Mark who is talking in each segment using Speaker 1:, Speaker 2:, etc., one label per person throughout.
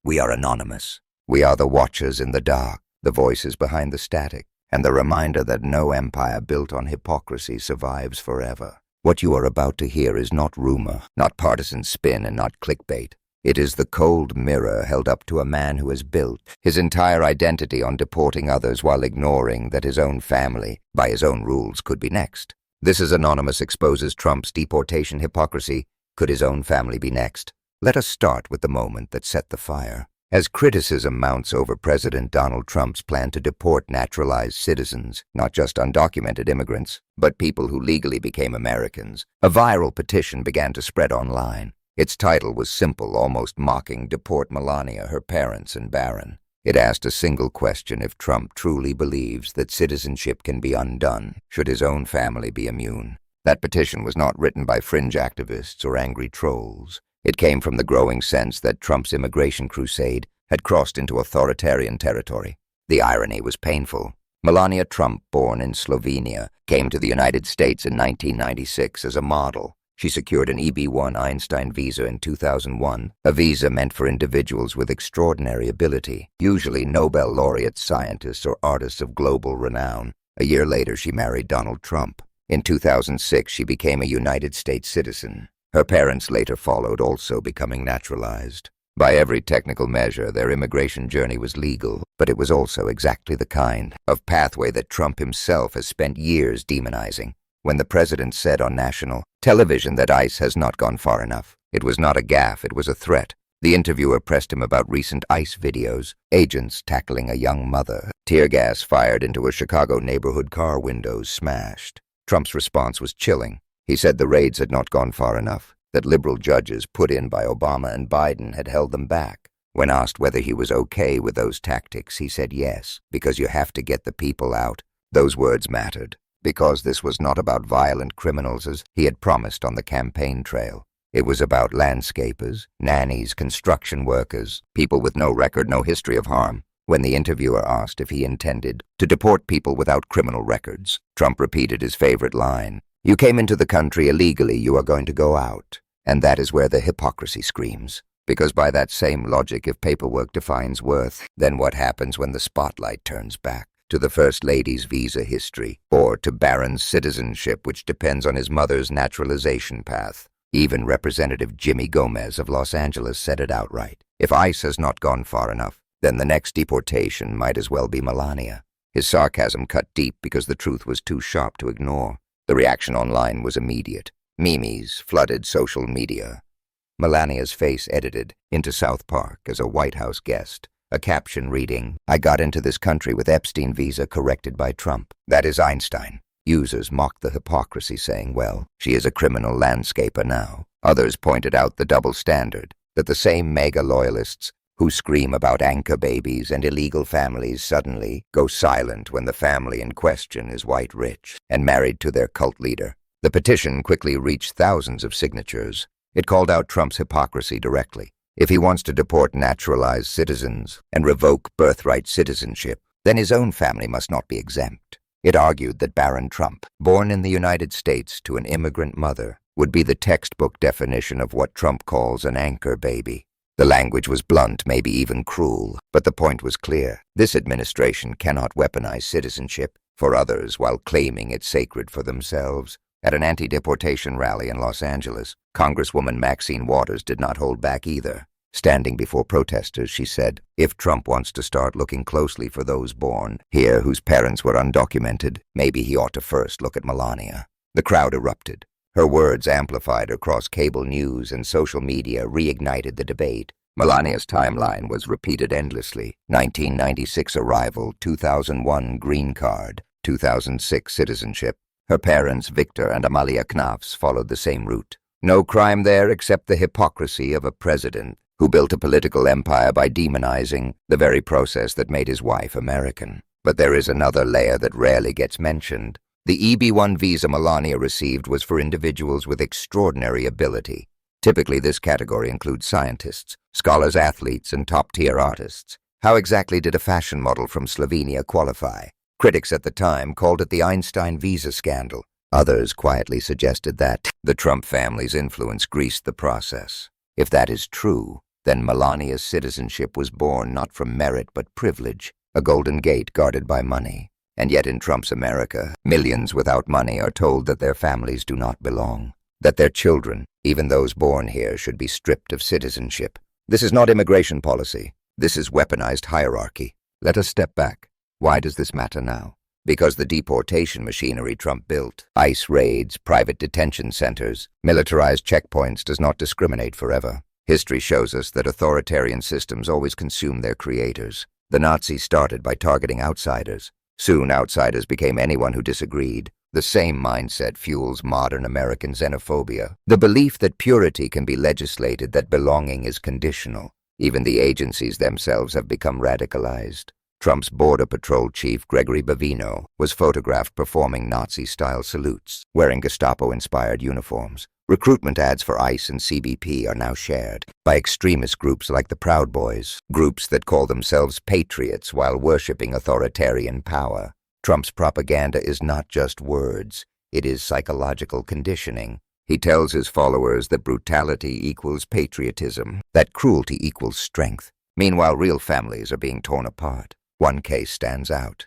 Speaker 1: We are anonymous. We are the watchers in the dark, the voices behind the static, and the reminder that no empire built on hypocrisy survives forever. What you are about to hear is not rumor, not partisan spin, and not clickbait. It is the cold mirror held up to a man who has built his entire identity on deporting others while ignoring that his own family, by his own rules, could be next. This is Anonymous exposes Trump's deportation hypocrisy. Could his own family be next? Let us start with the moment that set the fire. As criticism mounts over President Donald Trump's plan to deport naturalized citizens, not just undocumented immigrants, but people who legally became Americans, a viral petition began to spread online. Its title was simple, almost mocking: Deport Melania, her parents, and Barron. It asked a single question: if Trump truly believes that citizenship can be undone, should his own family be immune? That petition was not written by fringe activists or angry trolls. It came from the growing sense that Trump's immigration crusade had crossed into authoritarian territory. The irony was painful. Melania Trump, born in Slovenia, came to the United States in 1996 as a model. She secured an EB-1 Einstein visa in 2001, a visa meant for individuals with extraordinary ability, usually Nobel laureate scientists or artists of global renown. A year later, she married Donald Trump. In 2006, she became a United States citizen. Her parents later followed, also becoming naturalized. By every technical measure, their immigration journey was legal, but it was also exactly the kind of pathway that Trump himself has spent years demonizing. When the president said on national television that ICE has not gone far enough, it was not a gaffe, it was a threat. The interviewer pressed him about recent ICE videos, agents tackling a young mother, tear gas fired into a Chicago neighborhood, car windows smashed. Trump's response was chilling. He said the raids had not gone far enough, that liberal judges put in by Obama and Biden had held them back. When asked whether he was okay with those tactics, he said yes, because you have to get the people out. Those words mattered, because this was not about violent criminals as he had promised on the campaign trail. It was about landscapers, nannies, construction workers, people with no record, no history of harm. When the interviewer asked if he intended to deport people without criminal records, Trump repeated his favorite line: "You came into the country illegally, you are going to go out." And that is where the hypocrisy screams. Because by that same logic, if paperwork defines worth, then what happens when the spotlight turns back to the First Lady's visa history, or to Barron's citizenship, which depends on his mother's naturalization path? Even Representative Jimmy Gomez of Los Angeles said it outright. If ICE has not gone far enough, then the next deportation might as well be Melania. His sarcasm cut deep because the truth was too sharp to ignore. The reaction online was immediate. Memes flooded social media. Melania's face edited into South Park as a White House guest, a caption reading, "I got into this country with Epstein visa corrected by Trump. That is Einstein." Users mocked the hypocrisy, saying, well, she is a criminal landscaper now. Others pointed out the double standard, that the same mega loyalists who scream about anchor babies and illegal families suddenly go silent when the family in question is white rich and married to their cult leader. The petition quickly reached thousands of signatures. It called out Trump's hypocrisy directly. If he wants to deport naturalized citizens and revoke birthright citizenship, then his own family must not be exempt. It argued that Barron Trump, born in the United States to an immigrant mother, would be the textbook definition of what Trump calls an anchor baby. The language was blunt, maybe even cruel, but the point was clear. This administration cannot weaponize citizenship for others while claiming it's sacred for themselves. At an anti-deportation rally in Los Angeles, Congresswoman Maxine Waters did not hold back either. Standing before protesters, she said, if Trump wants to start looking closely for those born here whose parents were undocumented, maybe he ought to first look at Melania. The crowd erupted. Her words, amplified across cable news and social media, reignited the debate. Melania's timeline was repeated endlessly. 1996 arrival, 2001 green card, 2006 citizenship. Her parents, Victor and Amalia Knafs, followed the same route. No crime there except the hypocrisy of a president who built a political empire by demonizing the very process that made his wife American. But there is another layer that rarely gets mentioned. The EB-1 visa Melania received was for individuals with extraordinary ability. Typically, this category includes scientists, scholars, athletes, and top-tier artists. How exactly did a fashion model from Slovenia qualify? Critics at the time called it the Einstein visa scandal. Others quietly suggested that the Trump family's influence greased the process. If that is true, Then Melania's citizenship was born not from merit but privilege, a golden gate guarded by money. And yet in Trump's America, millions without money are told that their families do not belong, that their children, even those born here, should be stripped of citizenship. This is not immigration policy. This is weaponized hierarchy. Let us step back. Why does this matter now? Because the deportation machinery Trump built, ICE raids, private detention centers, militarized checkpoints, does not discriminate forever. History shows us that authoritarian systems always consume their creators. The Nazis started by targeting outsiders. Soon outsiders became anyone who disagreed. The same mindset fuels modern American xenophobia. The belief that purity can be legislated, that belonging is conditional. Even the agencies themselves have become radicalized. Trump's Border Patrol chief, Gregory Bavino, was photographed performing Nazi-style salutes, wearing Gestapo-inspired uniforms. Recruitment ads for ICE and CBP are now shared by extremist groups like the Proud Boys, groups that call themselves patriots while worshipping authoritarian power. Trump's propaganda is not just words, it is psychological conditioning. He tells his followers that brutality equals patriotism, that cruelty equals strength. Meanwhile, real families are being torn apart. One case stands out.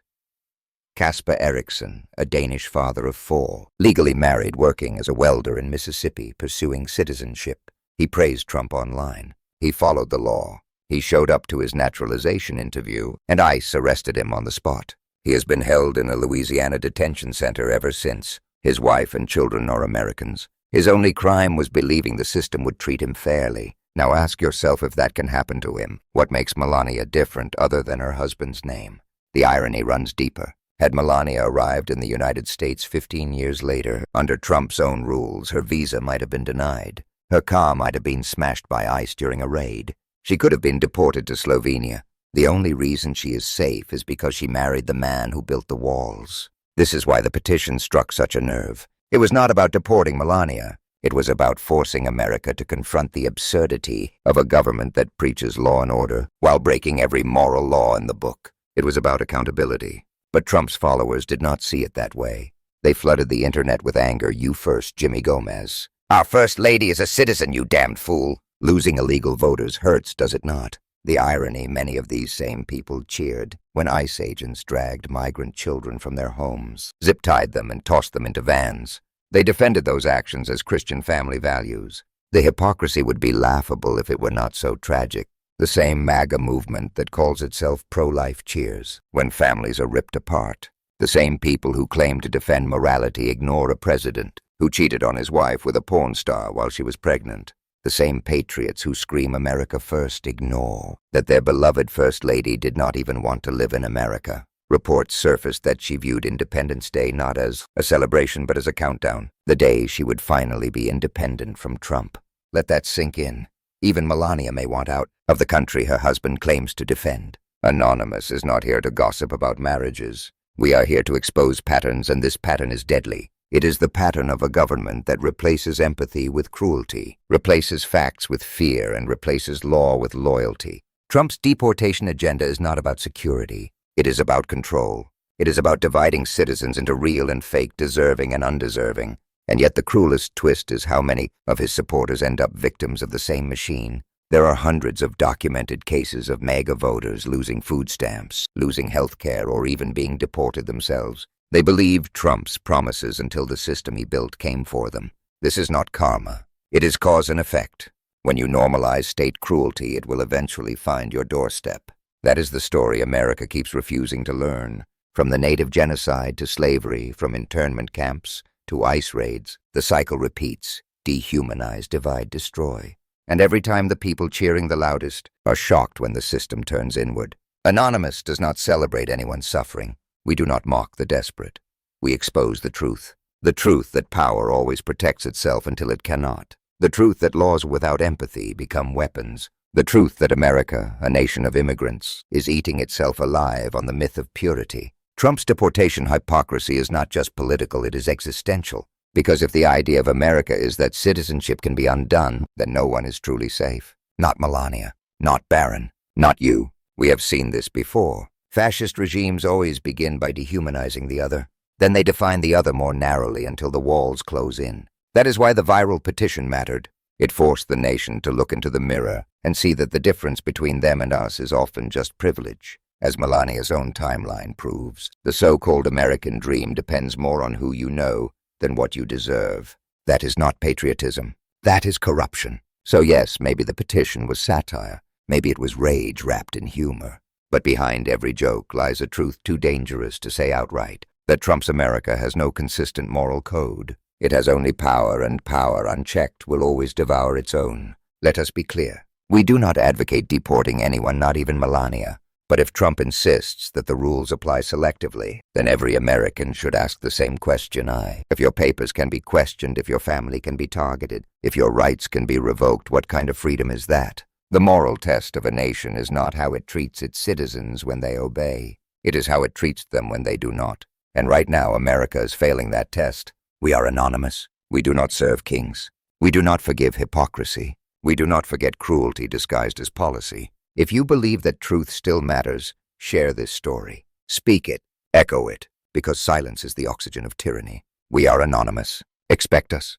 Speaker 1: Casper Eriksson, a Danish father of 4, legally married, working as a welder in Mississippi, pursuing citizenship. He praised Trump online. He followed the law. He showed up to his naturalization interview, and ICE arrested him on the spot. He has been held in a Louisiana detention center ever since. His wife and children are Americans. His only crime was believing the system would treat him fairly. Now ask yourself if that can happen to him. What makes Melania different other than her husband's name? The irony runs deeper. Had Melania arrived in the United States 15 years later, under Trump's own rules, her visa might have been denied. Her car might have been smashed by ICE during a raid. She could have been deported to Slovenia. The only reason she is safe is because she married the man who built the walls. This is why the petition struck such a nerve. It was not about deporting Melania. It was about forcing America to confront the absurdity of a government that preaches law and order while breaking every moral law in the book. It was about accountability. But Trump's followers did not see it that way. They flooded the internet with anger. You first, Jimmy Gomez. Our first lady is a citizen, you damned fool. Losing illegal voters hurts, does it not? The irony, many of these same people cheered when ICE agents dragged migrant children from their homes, zip-tied them and tossed them into vans. They defended those actions as Christian family values. The hypocrisy would be laughable if it were not so tragic. The same MAGA movement that calls itself pro-life cheers when families are ripped apart. The same people who claim to defend morality ignore a president who cheated on his wife with a porn star while she was pregnant. The same patriots who scream America first ignore that their beloved First Lady did not even want to live in America. Reports surfaced that she viewed Independence Day not as a celebration but as a countdown, the day she would finally be independent from Trump. Let that sink in. Even Melania may want out of the country her husband claims to defend. Anonymous is not here to gossip about marriages. We are here to expose patterns, and this pattern is deadly. It is the pattern of a government that replaces empathy with cruelty, replaces facts with fear, and replaces law with loyalty. Trump's deportation agenda is not about security. It is about control. It is about dividing citizens into real and fake, deserving and undeserving. And yet the cruelest twist is how many of his supporters end up victims of the same machine. There are hundreds of documented cases of MAGA voters losing food stamps, losing health care, or even being deported themselves. They believed Trump's promises until the system he built came for them. This is not karma. It is cause and effect. When you normalize state cruelty, it will eventually find your doorstep. That is the story America keeps refusing to learn. From the native genocide to slavery, from internment camps to ICE raids, the cycle repeats. Dehumanize, divide, destroy. And every time the people cheering the loudest are shocked when the system turns inward. Anonymous does not celebrate anyone's suffering. We do not mock the desperate. We expose the truth that power always protects itself until it cannot. The truth that laws without empathy become weapons. The truth that America, a nation of immigrants, is eating itself alive on the myth of purity. Trump's deportation hypocrisy is not just political, it is existential. Because if the idea of America is that citizenship can be undone, then no one is truly safe. Not Melania, not Barron, not you. We have seen this before. Fascist regimes always begin by dehumanizing the other. Then they define the other more narrowly until the walls close in. That is why the viral petition mattered. It forced the nation to look into the mirror and see that the difference between them and us is often just privilege. As Melania's own timeline proves, the so-called American dream depends more on who you know than what you deserve. That is not patriotism. That is corruption. So yes, maybe the petition was satire. Maybe it was rage wrapped in humor. But behind every joke lies a truth too dangerous to say outright, that Trump's America has no consistent moral code. It has only power, and power unchecked will always devour its own. Let us be clear. We do not advocate deporting anyone, not even Melania. But if Trump insists that the rules apply selectively, then every American should ask the same question. If your papers can be questioned, if your family can be targeted, if your rights can be revoked, what kind of freedom is that? The moral test of a nation is not how it treats its citizens when they obey. It is how it treats them when they do not. And right now, America is failing that test. We are anonymous. We do not serve kings. We do not forgive hypocrisy. We do not forget cruelty disguised as policy. If you believe that truth still matters, share this story. Speak it. Echo it. Because silence is the oxygen of tyranny. We are anonymous. Expect us.